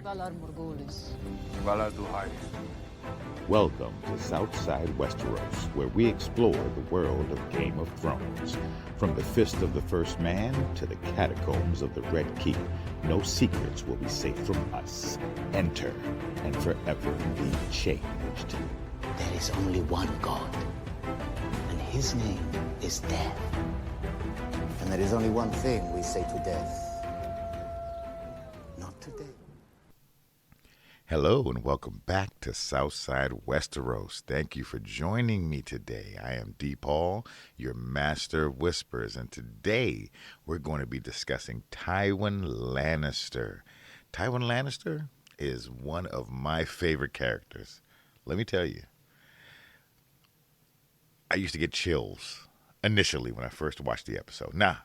Valar Morghulis. Valar Duhai. Welcome to Southsidewesteros, where we explore the world of Game of Thrones. From the Fist of the First Man to the catacombs of the Red Keep, no secrets will be safe from us. Enter and forever be changed. There is only one God, and his name is death. And there is only one thing we say to death. Not today. Hello and welcome back to Southsidewesteros. Thank you for joining me today. I am D. Paul, your master of whispers, and today we're going to be discussing Tywin Lannister. Tywin Lannister is one of my favorite characters. Let me tell you, I used to get chills initially when I first watched the episode. Now,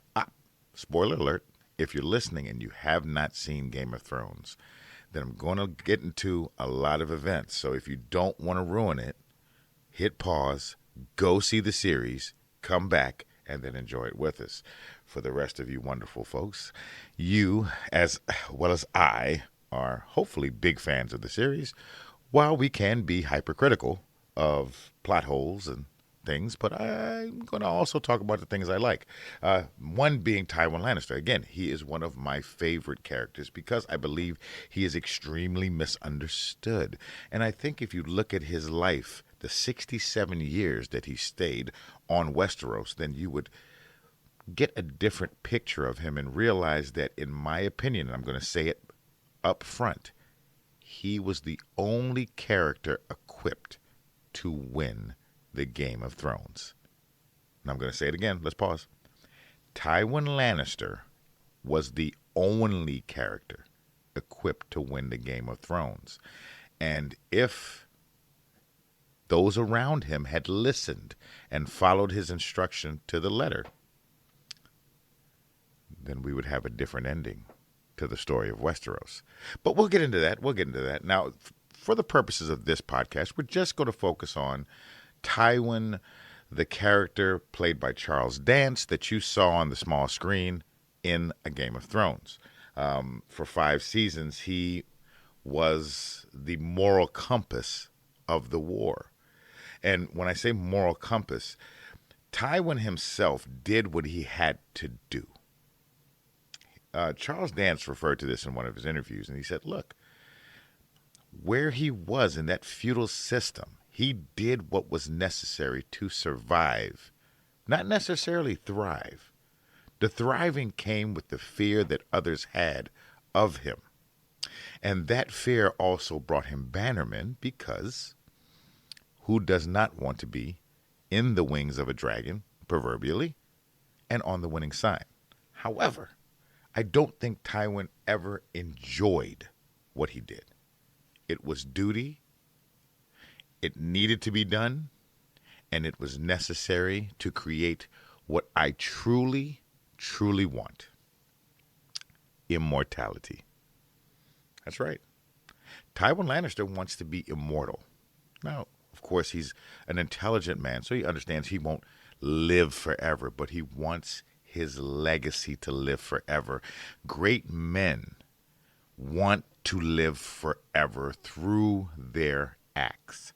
spoiler alert, if you're listening and you have not seen Game of Thrones, then I'm going to get into a lot of events. So if you don't want to ruin it, hit pause, go see the series, come back, and then enjoy it with us. For the rest of you wonderful folks, you, as well as I, are hopefully big fans of the series, while we can be hypercritical of plot holes and things, but I'm going to also talk about the things I like. One being Tywin Lannister. Again, he is one of my favorite characters because I believe he is extremely misunderstood. And I think if you look at his life, the 67 years that he stayed on Westeros, then you would get a different picture of him and realize that, in my opinion, and I'm going to say it up front, he was the only character equipped to win the Game of Thrones. And I'm going to say it again. Let's pause. Tywin Lannister was the only character equipped to win the Game of Thrones. And if those around him had listened and followed his instruction to the letter, then we would have a different ending to the story of Westeros. But we'll get into that. Now, for the purposes of this podcast, we're just going to focus on Tywin, the character played by Charles Dance that you saw on the small screen in A Game of Thrones. For 5 seasons, he was the moral compass of the war. And when I say moral compass, Tywin himself did what he had to do. Charles Dance referred to this in one of his interviews, and he said, look, where he was in that feudal system, he did what was necessary to survive, not necessarily thrive. The thriving came with the fear that others had of him. And that fear also brought him bannermen, because who does not want to be in the wings of a dragon, proverbially, and on the winning side? However, I don't think Tywin ever enjoyed what he did. It was duty. It needed to be done, and it was necessary to create what I truly, truly want. Immortality. That's right. Tywin Lannister wants to be immortal. Now, of course, he's an intelligent man, so he understands he won't live forever, but he wants his legacy to live forever. Great men want to live forever through their acts.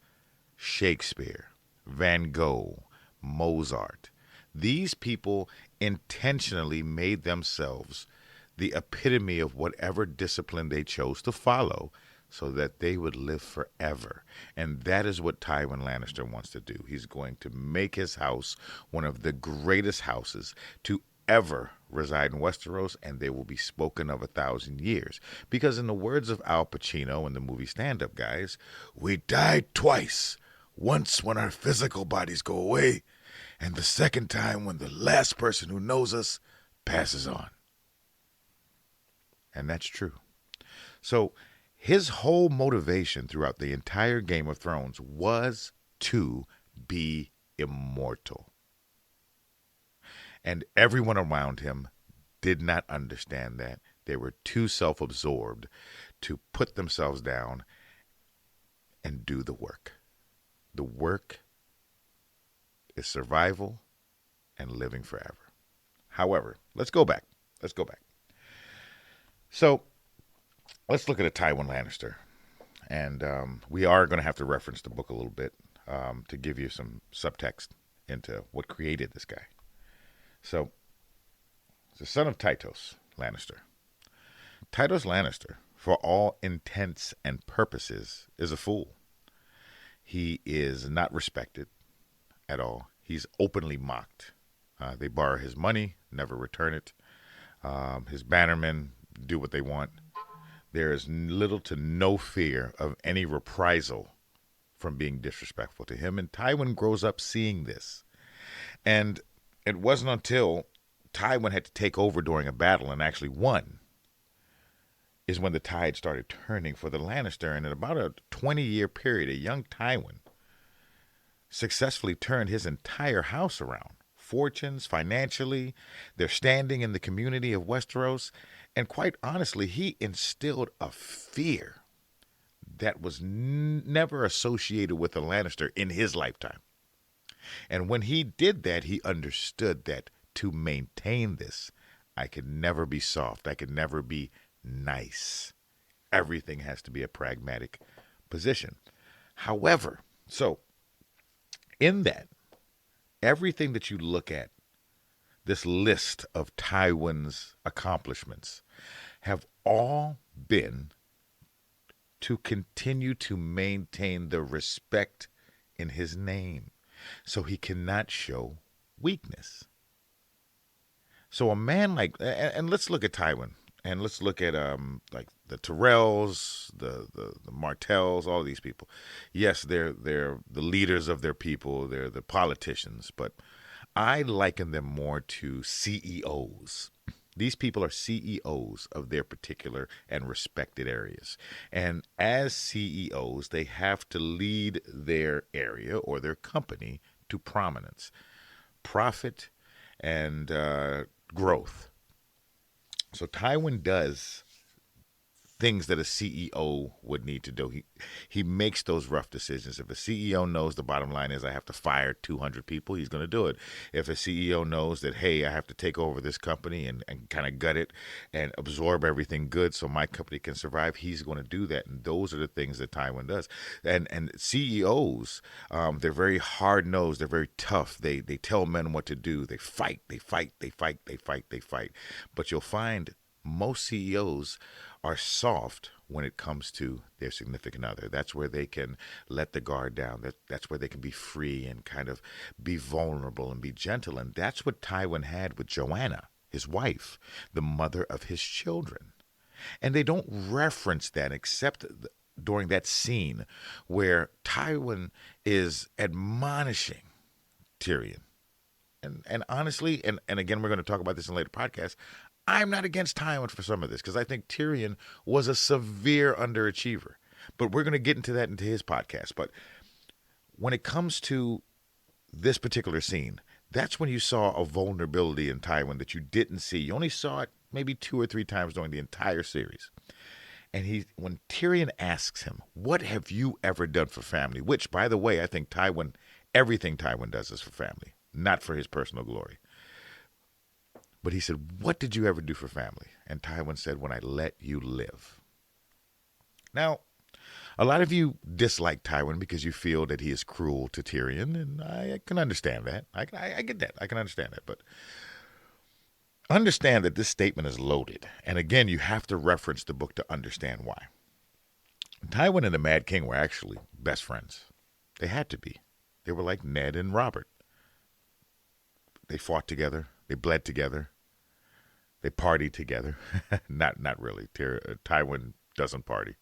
Shakespeare, Van Gogh, Mozart. These people intentionally made themselves the epitome of whatever discipline they chose to follow so that they would live forever. And that is what Tywin Lannister wants to do. He's going to make his house one of the greatest houses to ever reside in Westeros, and they will be spoken of 1,000 years. Because in the words of Al Pacino in the movie Stand Up Guys, we died twice. Once when our physical bodies go away, and the second time when the last person who knows us passes on. And that's true. So his whole motivation throughout the entire Game of Thrones was to be immortal. And everyone around him did not understand that. They were too self-absorbed to put themselves down and do the work. The work is survival and living forever. However, let's go back. So let's look at a Tywin Lannister. And we are going to have to reference the book a little bit to give you some subtext into what created this guy. So, the son of Tytos Lannister. Tytos Lannister, for all intents and purposes, is a fool. He is not respected at all. He's openly mocked. They borrow his money, never return it. His bannermen do what they want. There is little to no fear of any reprisal from being disrespectful to him. And Tywin grows up seeing this. And it wasn't until Tywin had to take over during a battle and actually won is when the tide started turning for the Lannister. And in about a 20-year period, a young Tywin successfully turned his entire house around. Fortunes, financially, their standing in the community of Westeros. And quite honestly, he instilled a fear that was never associated with a Lannister in his lifetime. And when he did that, he understood that to maintain this, I could never be soft. I could never be nice. Everything has to be a pragmatic position. However, so in that, everything that you look at, this list of Tywin's accomplishments, have all been to continue to maintain the respect in his name. So he cannot show weakness. So a man like, and let's look at Tywin, and let's look at like the Tyrells, the Martells, all these people. Yes, they're the leaders of their people, they're the politicians, but I liken them more to CEOs. These people are CEOs of their particular and respected areas. And as CEOs, they have to lead their area or their company to prominence, profit, and growth. So Tywin does things that a CEO would need to do. He makes those rough decisions. If a CEO knows the bottom line is I have to fire 200 people, he's going to do it. If a CEO knows that, hey, I have to take over this company and kind of gut it and absorb everything good so my company can survive, he's going to do that. And those are the things that Tywin does. And CEOs, they're very hard-nosed. They're very tough. They tell men what to do. They fight. But you'll find most CEOs are soft when it comes to their significant other. That's where they can let the guard down. That's where they can be free and kind of be vulnerable and be gentle. And that's what Tywin had with Joanna, his wife, the mother of his children. And they don't reference that except during that scene where Tywin is admonishing Tyrion. And honestly, and again, we're going to talk about this in later podcasts, I'm not against Tywin for some of this because I think Tyrion was a severe underachiever. But we're going to get into that into his podcast. But when it comes to this particular scene, that's when you saw a vulnerability in Tywin that you didn't see. You only saw it maybe 2 or 3 times during the entire series. And when Tyrion asks him, what have you ever done for family? Which, by the way, I think everything Tywin does is for family, not for his personal glory. But he said, what did you ever do for family? And Tywin said, when I let you live. Now, a lot of you dislike Tywin because you feel that he is cruel to Tyrion, and I can understand that. I get that. I can understand that. But understand that this statement is loaded. And again, you have to reference the book to understand why. Tywin and the Mad King were actually best friends. They had to be. They were like Ned and Robert. They fought together. They bled together. They partied together. Not really. Tywin doesn't party.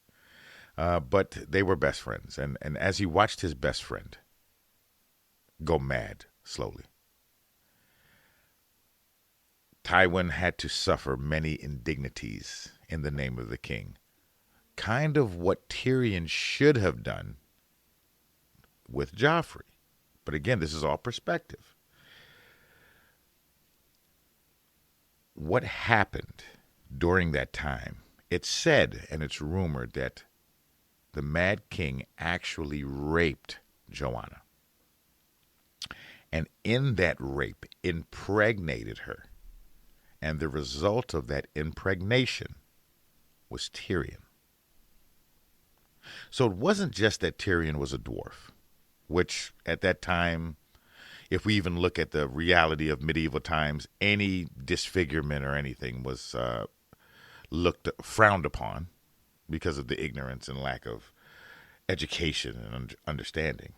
But they were best friends. And as he watched his best friend go mad slowly, Tywin had to suffer many indignities in the name of the king. Kind of what Tyrion should have done with Joffrey. But again, this is all perspective. What happened during that time? It's said and it's rumored that the Mad King actually raped Joanna. And in that rape, impregnated her. And the result of that impregnation was Tyrion. So it wasn't just that Tyrion was a dwarf, which at that time, if we even look at the reality of medieval times, any disfigurement or anything was looked frowned upon because of the ignorance and lack of education and understanding.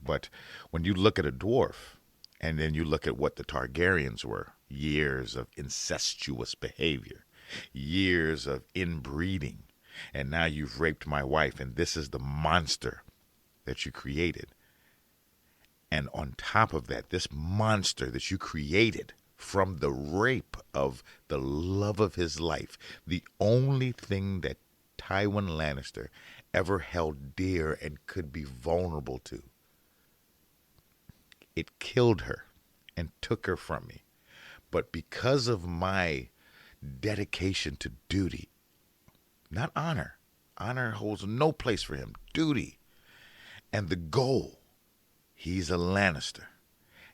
But when you look at a dwarf, and then you look at what the Targaryens were, years of incestuous behavior, years of inbreeding, and now you've raped my wife, and this is the monster that you created. And on top of that, this monster that you created from the rape of the love of his life, the only thing that Tywin Lannister ever held dear and could be vulnerable to, it killed her and took her from me. But because of my dedication to duty, not honor, honor holds no place for him, duty, and the goal, he's a Lannister.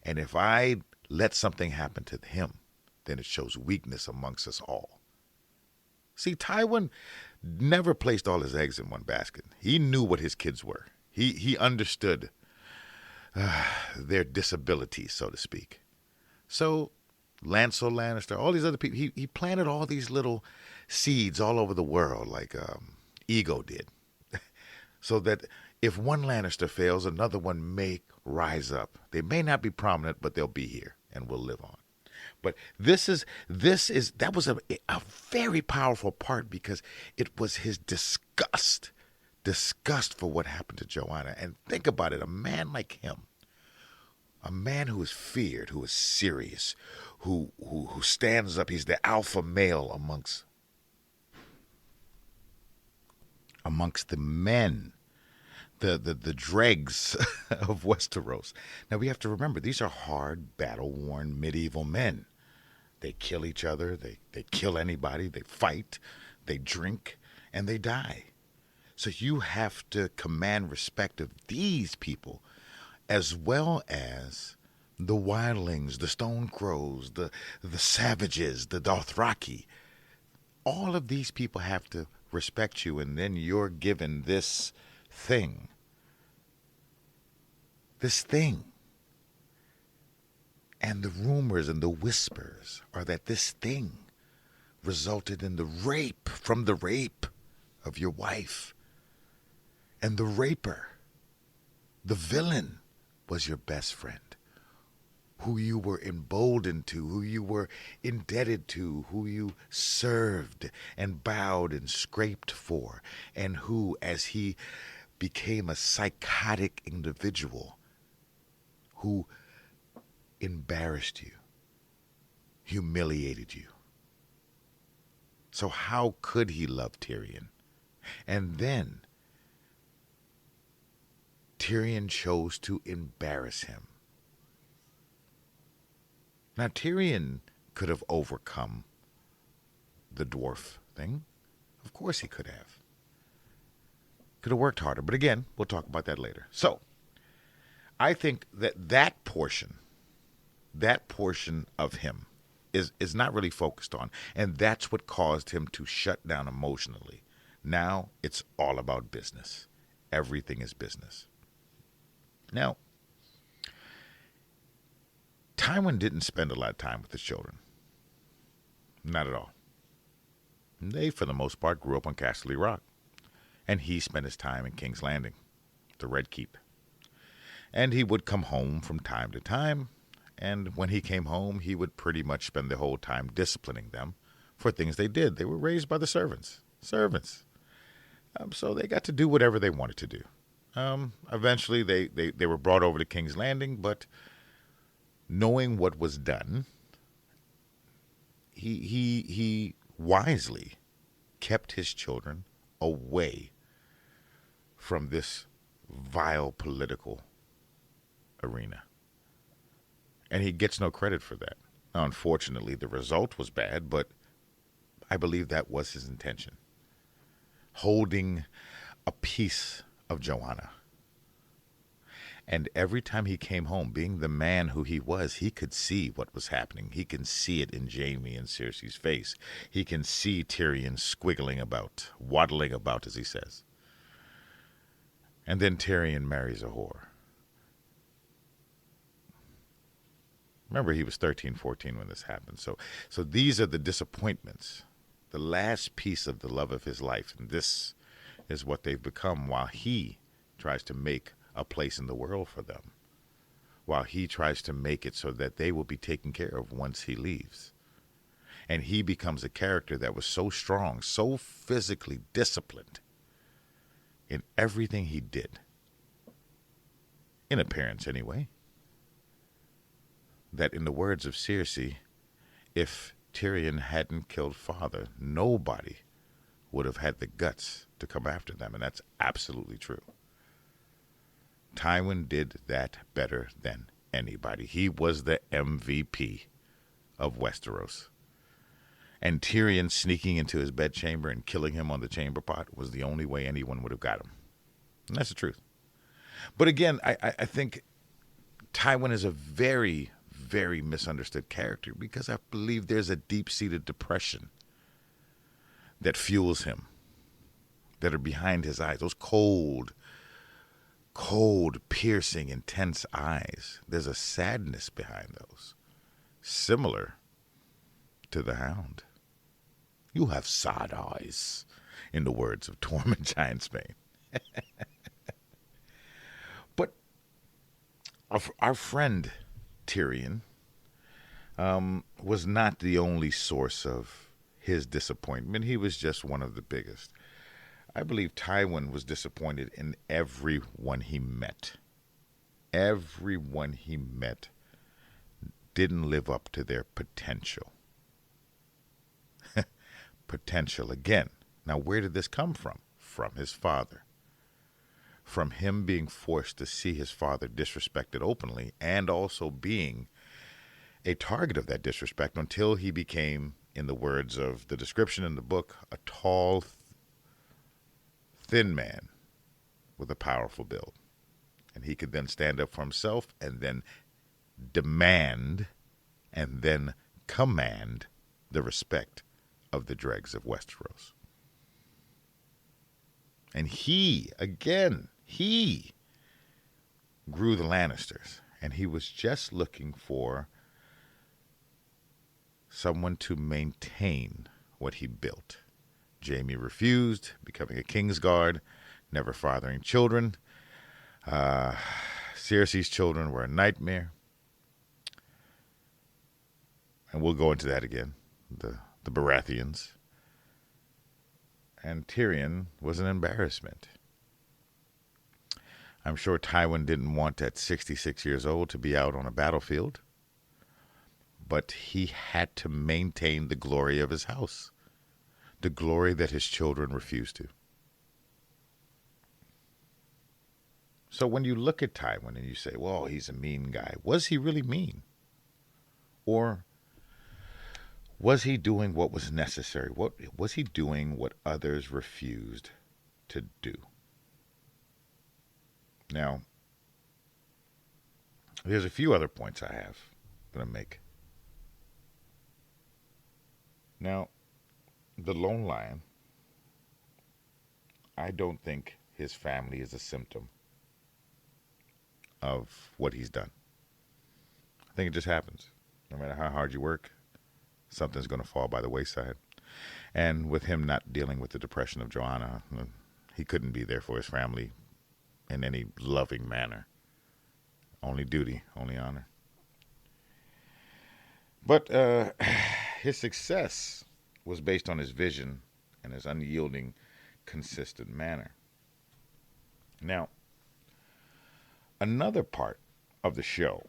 And if I let something happen to him, then it shows weakness amongst us all. See, Tywin never placed all his eggs in one basket. He knew what his kids were. He understood their disabilities, so to speak. So Lancel Lannister, all these other people, he planted all these little seeds all over the world like Ego did. So that if one Lannister fails, another one may rise up. They may not be prominent, but they'll be here and will live on. But that was a very powerful part because it was his disgust for what happened to Joanna. And think about it, a man like him, a man who is feared, who is serious, who stands up, he's the alpha male amongst the men, the dregs of Westeros. Now we have to remember, these are hard, battle-worn medieval men. They kill each other, they kill anybody, they fight, they drink, and they die. So you have to command respect of these people, as well as the wildlings, the stone crows, the savages, the Dothraki. All of these people have to respect you, and then you're given this thing. This thing. And the rumors and the whispers are that this thing resulted in the rape of your wife. And the raper, the villain, was your best friend, who you were emboldened to, who you were indebted to, who you served and bowed and scraped for, and who, as he became a psychotic individual, who embarrassed you, humiliated you. So how could he love Tyrion? And then Tyrion chose to embarrass him. Now, Tyrion could have overcome the dwarf thing. Of course he could have. Could have worked harder. But again, we'll talk about that later. So, I think that portion of him is not really focused on. And that's what caused him to shut down emotionally. Now, it's all about business. Everything is business. Now, Tywin didn't spend a lot of time with his children. Not at all. They, for the most part, grew up on Casterly Rock. And he spent his time in King's Landing, the Red Keep. And he would come home from time to time. And when he came home, he would pretty much spend the whole time disciplining them for things they did. They were raised by the servants. So they got to do whatever they wanted to do. Eventually, they were brought over to King's Landing, but knowing what was done, he wisely kept his children away from this vile political arena. And he gets no credit for that. Now, unfortunately, the result was bad, but I believe that was his intention. Holding a piece of Joanna. And every time he came home, being the man who he was, he could see what was happening. He can see it in Jaime and Cersei's face. He can see Tyrion squiggling about, waddling about, as he says. And then Tyrion marries a whore. Remember, he was 13, 14 when this happened. So these are the disappointments, the last piece of the love of his life. And this is what they've become while he tries to make a place in the world for them, while he tries to make it so that they will be taken care of once he leaves. And he becomes a character that was so strong, so physically disciplined in everything he did, in appearance anyway, that in the words of Cersei, if Tyrion hadn't killed father, nobody would have had the guts to come after them. And that's absolutely true. Tywin did that better than anybody. He was the MVP of Westeros. And Tyrion sneaking into his bedchamber and killing him on the chamber pot was the only way anyone would have got him. And that's the truth. But again, I think Tywin is a very, very misunderstood character because I believe there's a deep-seated depression that fuels him, that are behind his eyes, those cold, piercing, intense eyes. There's a sadness behind those, similar to the Hound. You have sad eyes, in the words of Tormund Giantsbane. But our friend Tyrion was not the only source of his disappointment. He was just one of the biggest. I believe Tywin was disappointed in everyone he met. Everyone he met didn't live up to their potential. Potential again. Now, where did this come from? From his father. From him being forced to see his father disrespected openly and also being a target of that disrespect until he became, in the words of the description in the book, a tall, thin man with a powerful build. And he could then stand up for himself and then demand and then command the respect of the dregs of Westeros. And he grew the Lannisters, and he was just looking for someone to maintain what he built. Jaime refused, becoming a Kingsguard, never fathering children. Cersei's children were a nightmare. And we'll go into that again. The Baratheons. And Tyrion was an embarrassment. I'm sure Tywin didn't want at 66 years old to be out on a battlefield, but he had to maintain the glory of his house, the glory that his children refused to. So when you look at Tywin and you say, well, he's a mean guy, was he really mean? Or was he doing what was necessary? Was he doing what others refused to do? Now, there's a few other points I have going to make. Now, the Lone Lion, I don't think his family is a symptom of what he's done. I think it just happens. No matter how hard you work, something's going to fall by the wayside. And with him not dealing with the depression of Joanna, he couldn't be there for his family in any loving manner. Only duty, only honor. But his success was based on his vision and his unyielding, consistent manner. Now, another part of the show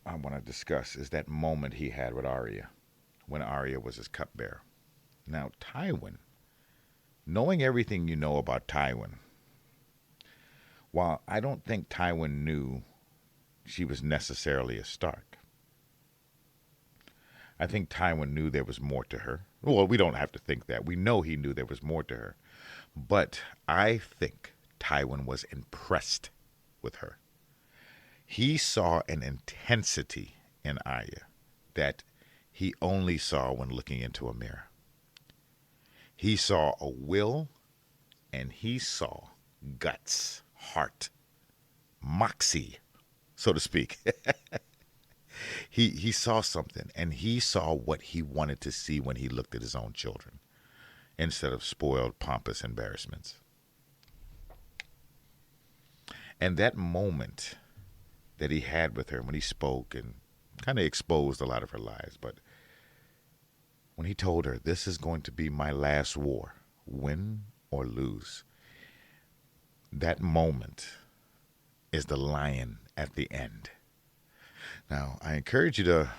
I want to discuss is that moment he had with Arya, when Arya was his cupbearer. Now, Tywin, knowing everything you know about Tywin, while I don't think Tywin knew she was necessarily a Stark, I think Tywin knew there was more to her. Well, we don't have to think that. We know he knew there was more to her. But I think Tywin was impressed with her. He saw an intensity in Arya that he only saw when looking into a mirror. He saw a will, and he saw guts, heart, moxie, so to speak. He saw something, and he saw what he wanted to see when he looked at his own children instead of spoiled, pompous embarrassments. And that moment that he had with her when he spoke and kind of exposed a lot of her lies, but when he told her, this is going to be my last war, win or lose, that moment is the lion at the end. Now, I encourage you to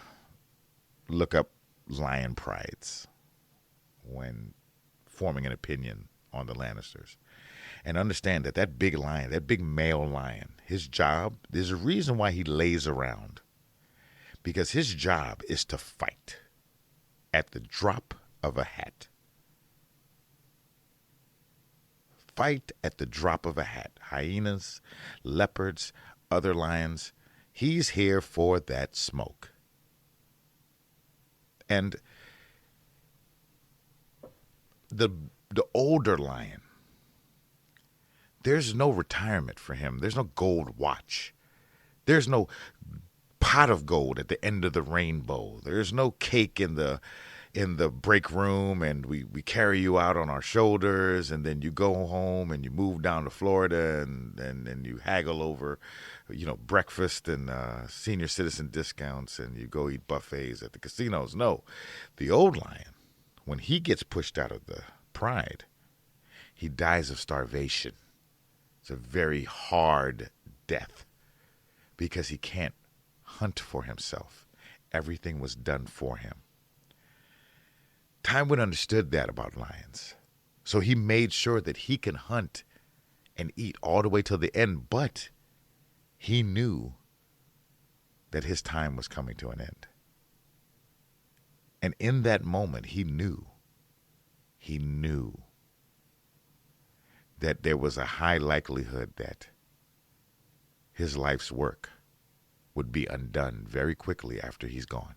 look up lion prides when forming an opinion on the Lannisters. And understand that that big lion, that big male lion, his job, there's a reason why he lays around. Because his job is to fight at the drop of a hat. Fight at the drop of a hat. Hyenas, leopards, other lions. He's here for that smoke. And the older lion, there's no retirement for him. There's no gold watch. There's no pot of gold at the end of the rainbow. There's no cake in the break room, and we carry you out on our shoulders, and then you go home and you move down to Florida and you haggle over, breakfast and senior citizen discounts, and you go eat buffets at the casinos. No, the old lion, when he gets pushed out of the pride, he dies of starvation. It's a very hard death because he can't hunt for himself. Everything was done for him. Tywin understood that about lions. So he made sure that he can hunt and eat all the way till the end, but he knew that his time was coming to an end. And in that moment, he knew that there was a high likelihood that his life's work would be undone very quickly after he's gone.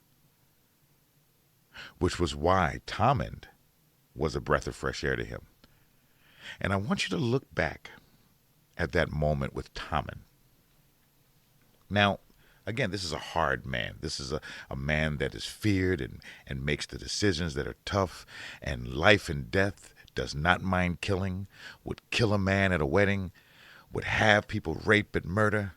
Which was why Tommen was a breath of fresh air to him. And I want you to look back at that moment with Tommen. Now, again, this is a hard man. This is a man that is feared and makes the decisions that are tough, and life and death, does not mind killing, would kill a man at a wedding, would have people rape and murder.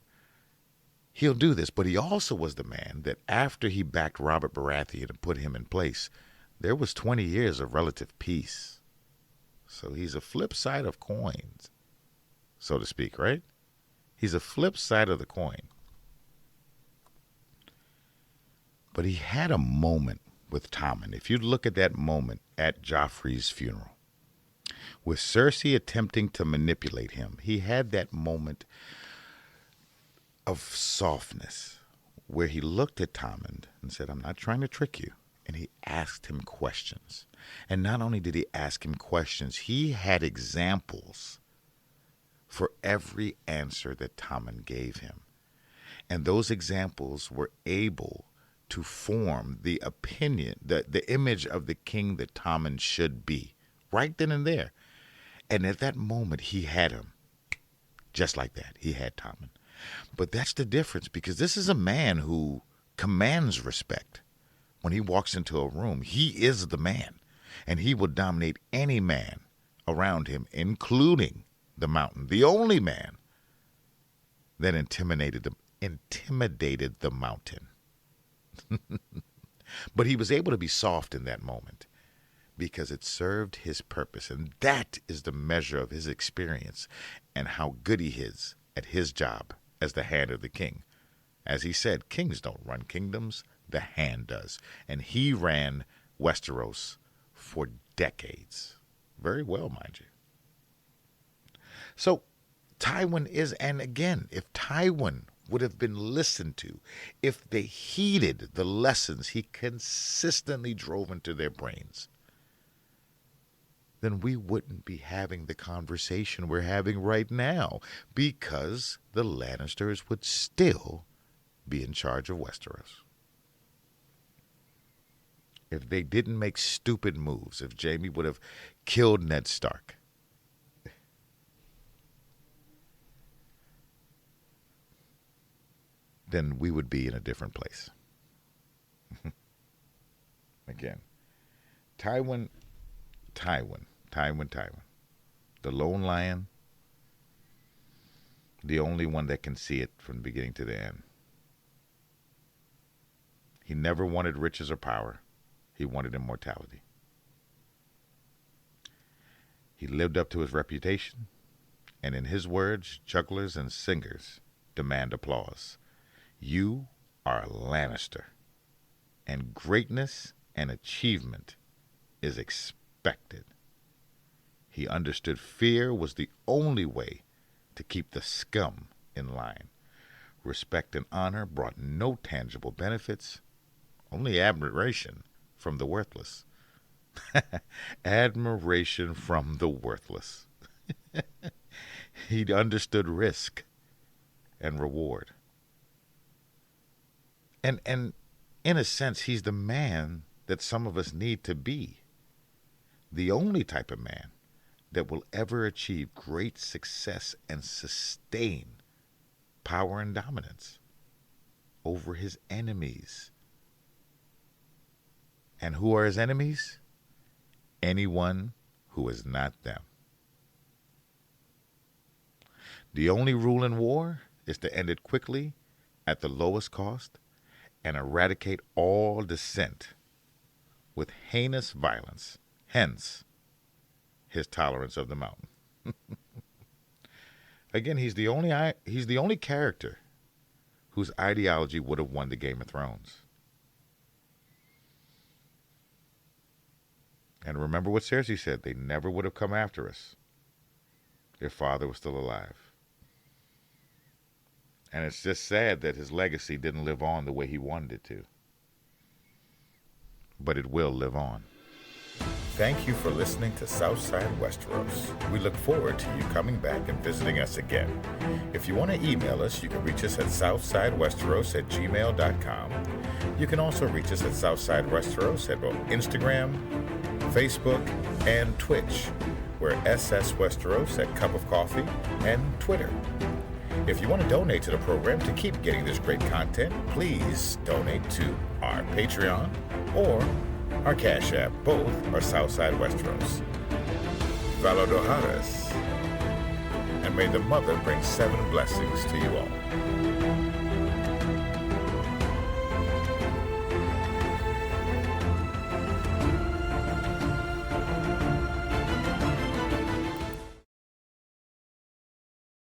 He'll do this, but he also was the man that after he backed Robert Baratheon and put him in place, there was 20 years of relative peace. So he's a flip side of coins, so to speak, right? He's a flip side of the coin. But he had a moment with Tommen. If you look at that moment at Joffrey's funeral, with Cersei attempting to manipulate him, he had that moment of softness where he looked at Tommen and said, I'm not trying to trick you. And he asked him questions. And not only did he ask him questions, he had examples for every answer that Tommen gave him. And those examples were able to form the opinion, the image of the king that Tommen should be, right then and there. And at that moment, he had him. Just like that, he had Tommen. But that's the difference, because this is a man who commands respect. When he walks into a room, he is the man, and he will dominate any man around him, including the Mountain, the only man that intimidated the Mountain. But he was able to be soft in that moment because it served his purpose, and that is the measure of his experience and how good he is at his job as the hand of the king. As he said, kings don't run kingdoms, the hand does. And he ran Westeros for decades. Very well, mind you. So Tywin is, and again, if Tywin would have been listened to, if they heeded the lessons he consistently drove into their brains, then we wouldn't be having the conversation we're having right now, because the Lannisters would still be in charge of Westeros. If they didn't make stupid moves, if Jaime would have killed Ned Stark, then we would be in a different place. Again, Tywin. The lone lion, the only one that can see it from the beginning to the end. He never wanted riches or power. He wanted immortality. He lived up to his reputation, and in his words, jugglers and singers demand applause. You are a Lannister, and greatness and achievement is expected. He understood fear was the only way to keep the scum in line. Respect and honor brought no tangible benefits, only admiration from the worthless. Admiration from the worthless. He understood risk and reward. And in a sense, he's the man that some of us need to be. The only type of man that will ever achieve great success and sustain power and dominance over his enemies. And who are his enemies? Anyone who is not them. The only rule in war is to end it quickly, at the lowest cost, and eradicate all dissent with heinous violence. Hence, his tolerance of the mountain. Again, he's the only character whose ideology would have won the Game of Thrones. And remember what Cersei said, they never would have come after us if father was still alive. And it's just sad that his legacy didn't live on the way he wanted it to. But it will live on. Thank you for listening to Southsidewesteros. We look forward to you coming back and visiting us again. If you want to email us, you can reach us at southsidewesteros@gmail.com. You can also reach us at Southsidewesteros at both Instagram, Facebook, and Twitch. We're Sswesteros at Cup of Coffee and Twitter. If you want to donate to the program to keep getting this great content, please donate to our Patreon or our Cashapp. Both are Southsidewesteros. Valodoharas. And may the mother bring 7 blessings to you all.